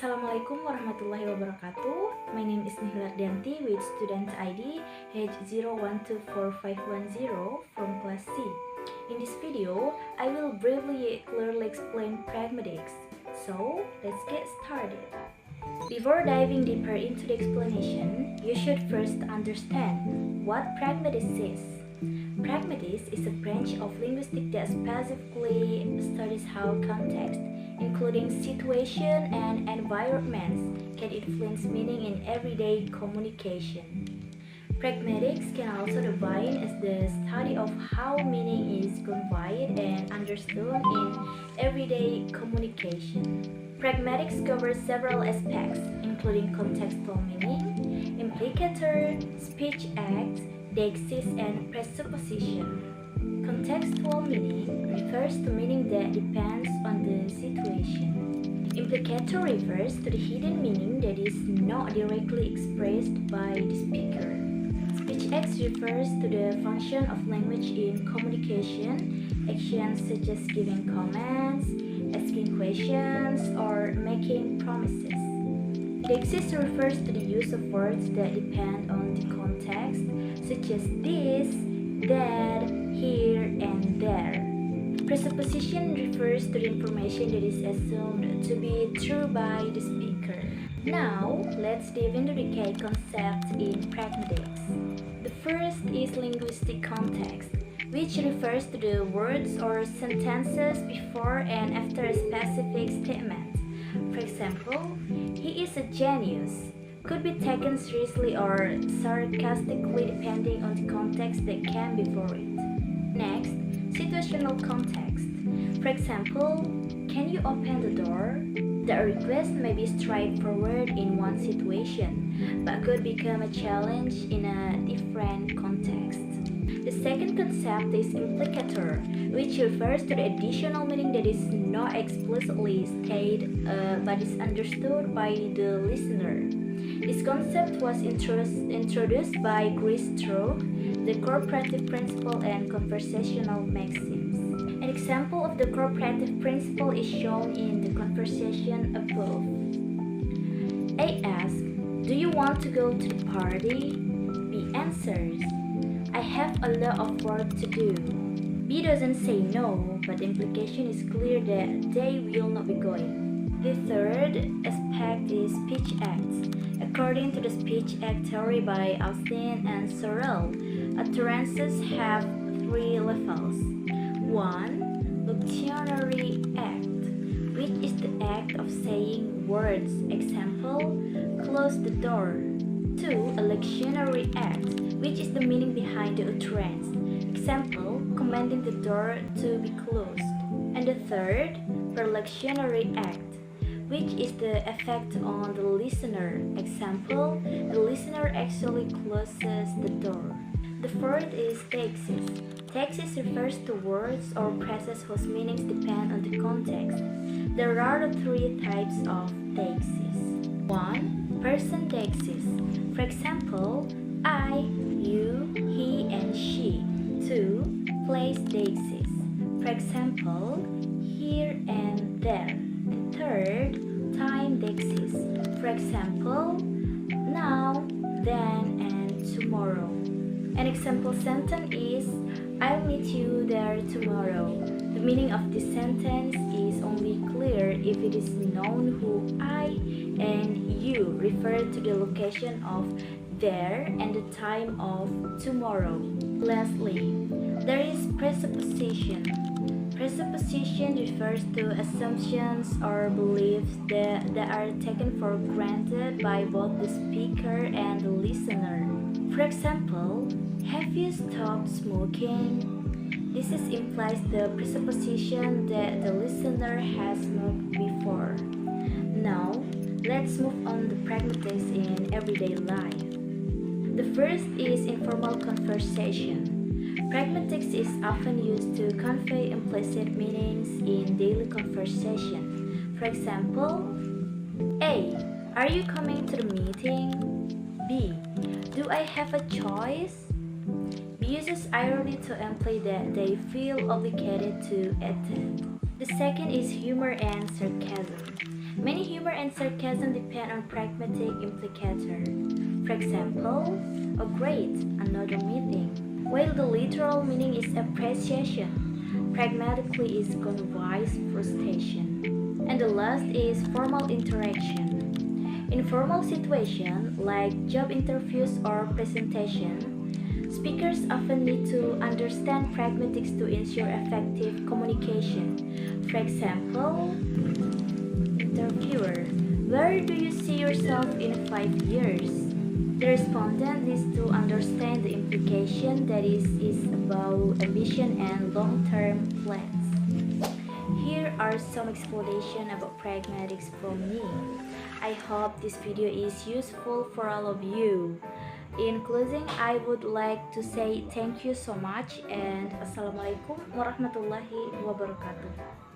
Assalamualaikum warahmatullahi wabarakatuh. My name is Nihilardianti with student ID H01245110 from class C. In this video, I will briefly clearly explain pragmatics. So, let's get started. Before diving deeper into the explanation, you should first understand what pragmatics is. Pragmatics is a branch of linguistics that specifically studies how context, including situation and environments, can influence meaning in everyday communication. Pragmatics can also be defined as the study of how meaning is conveyed and understood in everyday communication. Pragmatics covers several aspects, including contextual meaning, implicator, speech acts, deixis, and presupposition. Contextual meaning refers to meaning that depends on the situation. Implicator refers to the hidden meaning that is not directly expressed by the speaker. Speech acts refers to the function of language in communication, actions such as giving comments, asking questions, or making promises. Deixis refers to the use of words that depend on the context, such as this, that, here, and there. Presupposition refers to the information that is assumed to be true by the speaker. Now, let's dive into the key concepts in pragmatics. The first is linguistic context, which refers to the words or sentences before and after a specific statement. For example, he is a genius could be taken seriously or sarcastically depending on the context that came before it. Next, situational context. For example, can you open the door? The request may be straightforward in one situation, but could become a challenge in a different context. The second concept is implicator, which refers to the additional meaning that is not explicitly stated but is understood by the listener. This concept was introduced by Stroke, the cooperative principle and conversational maxims. An example of the cooperative principle is shown in the conversation above. A asks, "Do you want to go to the party?" B answers, "I have a lot of work to do." B doesn't say no, but the implication is clear that they will not be going. The third aspect is speech acts. According to the speech act theory by Austin and Sorrell, utterances have three levels. 1. Locutionary act, which is the act of saying words. Example, close the door. 2. Electionary act, which is the meaning behind the utterance. Example, commanding the door to be closed. And the third, perlectionary act, which is the effect on the listener. Example, the listener actually closes the door. The fourth is deixis. Deixis refers to words or phrases whose meanings depend on the context. There are three types of deixis. 1. Person deixis. For example, I, you, he, and she. 2. Place deixis. For example, here and there. The third, time deixis. For example, now, then, and tomorrow. An example sentence is, I'll meet you there tomorrow. The meaning of this sentence is only clear if it is known who I and you refer to the location of there and the time of tomorrow. Lastly, there is presupposition. Presupposition refers to assumptions or beliefs that are taken for granted by both the speaker and the listener. For example, have you stopped smoking? This implies the presupposition that the listener has smoked before. Now, let's move on to pragmatics in everyday life. The first is informal conversation. Pragmatics is often used to convey implicit meanings in daily conversation. For example, A. Are you coming to the meeting? B. Do I have a choice? B uses irony to imply that they feel obligated to attend. The second is humor and sarcasm. Many humor and sarcasm depend on pragmatic implicator. For example, "Oh great, another meeting." While the literal meaning is appreciation, pragmatically is conveys frustration. And the last is formal interaction. In formal situations like job interviews or presentation, speakers often need to understand pragmatics to ensure effective communication. For example, interviewer, where do you see yourself in 5 years? The respondent needs to understand the implication that is about ambition and long-term plans. Here are some explanation about pragmatics from me. I hope this video is useful for all of you. In closing, I would like to say thank you so much and Assalamualaikum warahmatullahi wabarakatuh.